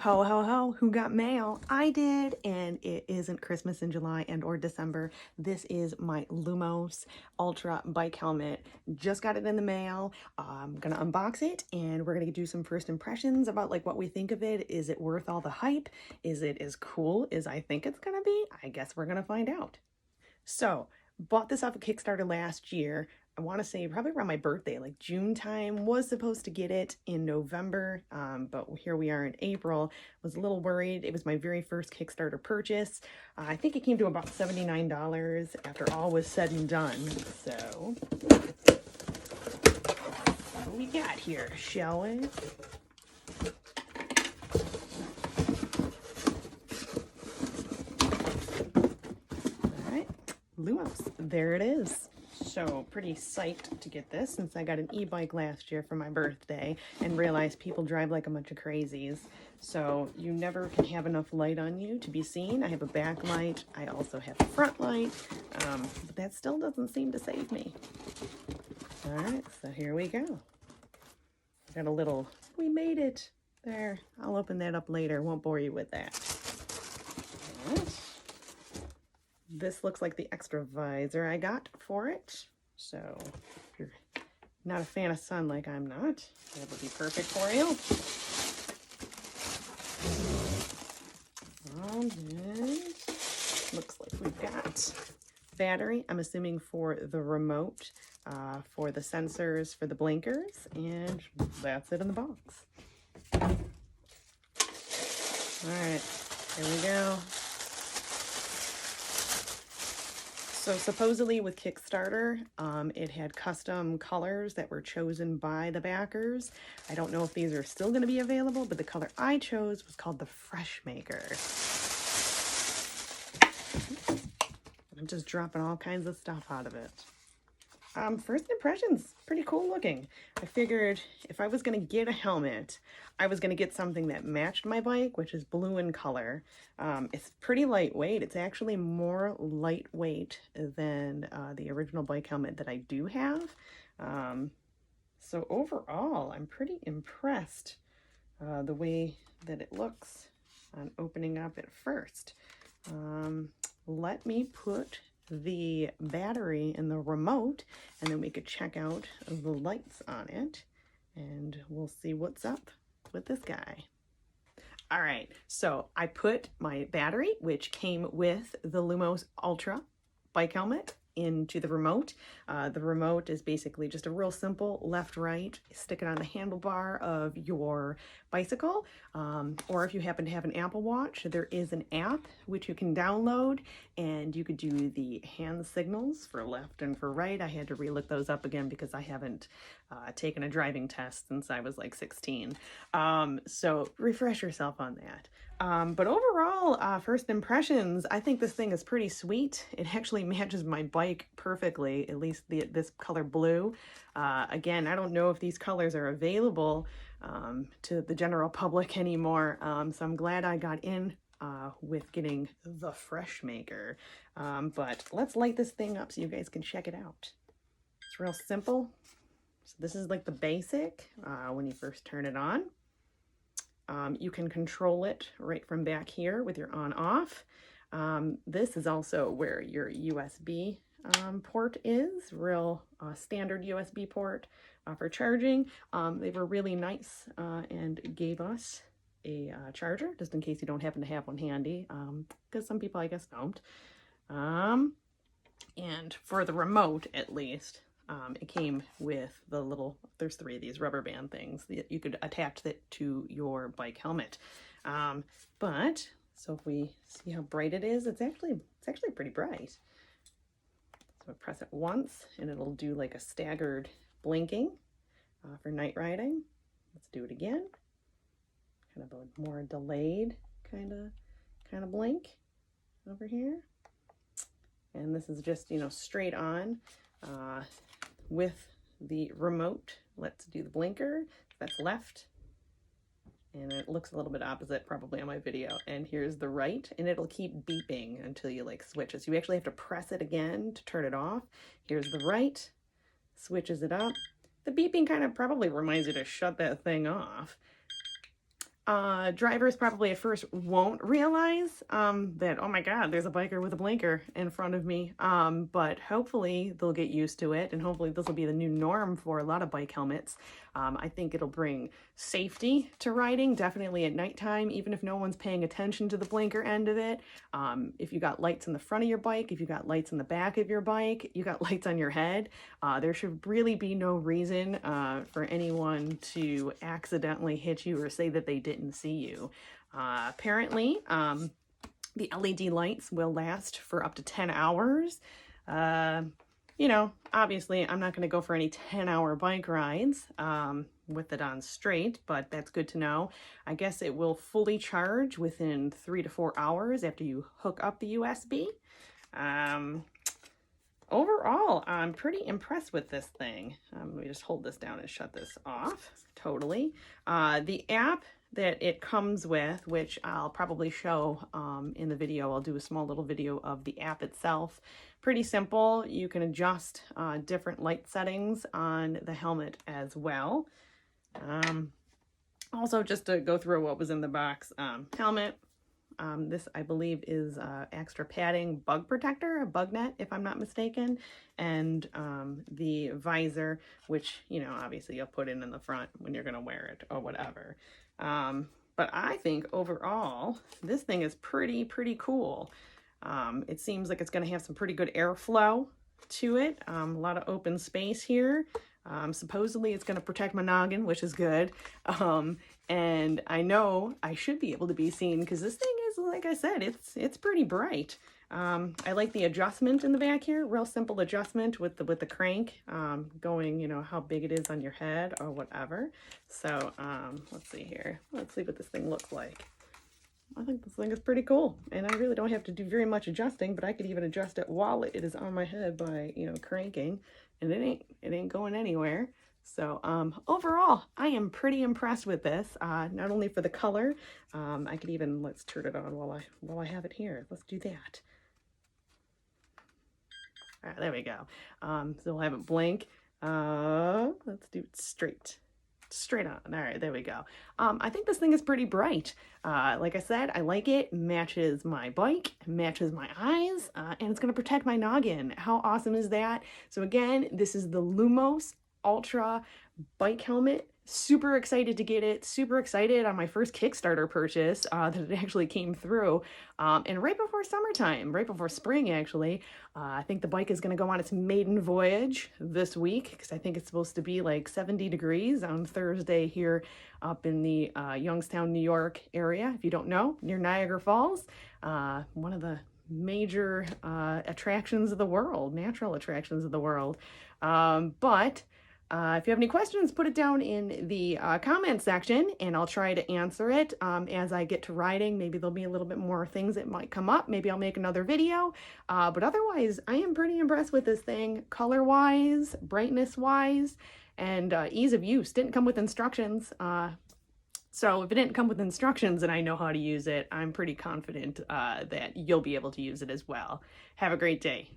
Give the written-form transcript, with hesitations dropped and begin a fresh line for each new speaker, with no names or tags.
Ho, ho, ho, who got mail? I did, and it isn't Christmas in July and or December. This is my Lumos Ultra bike helmet. Just got it in the mail. I'm gonna unbox it, and we're gonna do some first impressions about like what we think of it. Is it worth all the hype? Is it as cool as I think it's gonna be? I guess we're gonna find out. So, bought this off of Kickstarter last year. I want to say probably around my birthday, like June time. Was supposed to get it in November, but here we are in April. Was a little worried. It was my very first Kickstarter purchase. I think it came to about $79 after all was said and done. So, what we got here, shall we? Lumos, there it is. So pretty psyched to get this since I got an e-bike last year for my birthday and realized people drive like a bunch of crazies. So you never can have enough light on you to be seen. I have a back light. I also have a front light, but that still doesn't seem to save me. All right, so here we go. Got a little, we made it there. I'll open that up later. Won't bore you with that. All right. This looks like the extra visor I got for it. So if you're not a fan of sun like I'm not, that would be perfect for you. And looks like we've got battery, I'm assuming for the remote, for the sensors, for the blinkers, and that's it in the box. All right, here we go. So supposedly with Kickstarter, it had custom colors that were chosen by the backers. I don't know if these are still going to be available, but the color I chose was called the Fresh Maker. I'm just dropping all kinds of stuff out of it. First impressions, pretty cool looking. I figured if I was going to get a helmet, I was going to get something that matched my bike, which is blue in color. It's pretty lightweight. It's actually more lightweight than the original bike helmet that I do have. So overall, I'm pretty impressed the way that it looks on opening up at first. Let me put the battery in the remote, and then we could check out the lights on it, and we'll see what's up with this guy. All right, so I put my battery, which came with the Lumos Ultra bike helmet, into the remote. The remote is basically just a real simple left-right, stick it on the handlebar of your bicycle, or if you happen to have an Apple Watch, there is an app which you can download, and you could do the hand signals for left and for right. I had to re-look those up again because I haven't taken a driving test since I was like 16. So refresh yourself on that. But overall, first impressions, I think this thing is pretty sweet. It actually matches my bike perfectly, at least this color blue. Again, I don't know if these colors are available to the general public anymore, so I'm glad I got in with getting the Fresh Maker. But let's light this thing up so you guys can check it out. It's real simple. So this is like the basic when you first turn it on. You can control it right from back here with your on-off. This is also where your USB port is, real standard USB port for charging. They were really nice and gave us a charger, just in case you don't happen to have one handy, because some people I guess don't. And for the remote, at least, it came with the little, there's 3 of these rubber band things that you could attach it to your bike helmet. But so if we see how bright it is, it's actually pretty bright. So I press it once and it'll do like a staggered blinking for night riding. Let's do it again. Kind of a more delayed kind of blink over here. And this is just, you know, straight on. With the remote, let's do the blinker. That's left, and it looks a little bit opposite probably on my video. And here's the right, and it'll keep beeping until you like switch it. So you actually have to press it again to turn it off. Here's the right, switches it up. The beeping kind of probably reminds you to shut that thing off. Drivers probably at first won't realize that, oh my God, there's a biker with a blinker in front of me. But hopefully they'll get used to it, and hopefully this will be the new norm for a lot of bike helmets. I think it'll bring safety to riding, definitely at nighttime, even if no one's paying attention to the blinker end of it. If you got lights in the front of your bike, if you got lights in the back of your bike, you got lights on your head, there should really be no reason for anyone to accidentally hit you or say that they didn't see you. Apparently, the LED lights will last for up to 10 hours. You know, obviously I'm not going to go for any 10-hour bike rides with it on straight, but that's good to know. I guess it will fully charge within 3 to 4 hours after you hook up the USB. Overall, I'm pretty impressed with this thing. Let me just hold this down and shut this off. Totally. The app that it comes with, which I'll probably show in the video. I'll do a small little video of the app itself. Pretty simple. You can adjust different light settings on the helmet as well. Also, just to go through what was in the box, helmet. This, I believe, is extra padding, bug protector, a bug net, if I'm not mistaken, and the visor, which, you know, obviously you'll put in the front when you're going to wear it or whatever. But I think overall, this thing is pretty cool. It seems like it's going to have some pretty good airflow to it. A lot of open space here. Supposedly it's going to protect my noggin, which is good. And I know I should be able to be seen because this thing is, like I said, it's pretty bright. I like the adjustment in the back here, real simple adjustment with the crank, going, you know, how big it is on your head or whatever. So, let's see here. Let's see what this thing looks like. I think this thing is pretty cool, and I really don't have to do very much adjusting, but I could even adjust it while it is on my head by, you know, cranking, and it ain't going anywhere. So overall, I am pretty impressed with this. Not only for the color, I could even, let's turn it on while I have it here. Let's do that. All right, there we go. So we'll have it blink. Let's do it straight on. All right, there we go. I think this thing is pretty bright. Like I said, I like it. Matches my bike, matches my eyes, and it's going to protect my noggin. How awesome is that? So again, this is the Lumos Ultra bike helmet. Super excited to get it. Super excited on my first Kickstarter purchase that it actually came through. And right before summertime, right before spring actually, I think the bike is going to go on its maiden voyage this week because I think it's supposed to be like 70 degrees on Thursday here up in the Youngstown, New York area. If you don't know, near Niagara Falls, one of the major attractions of the world, natural attractions of the world. If you have any questions, put it down in the comment section and I'll try to answer it as I get to riding. Maybe there'll be a little bit more things that might come up. Maybe I'll make another video. But otherwise, I am pretty impressed with this thing, color-wise, brightness-wise, and ease of use. Didn't come with instructions. So if it didn't come with instructions and I know how to use it, I'm pretty confident that you'll be able to use it as well. Have a great day.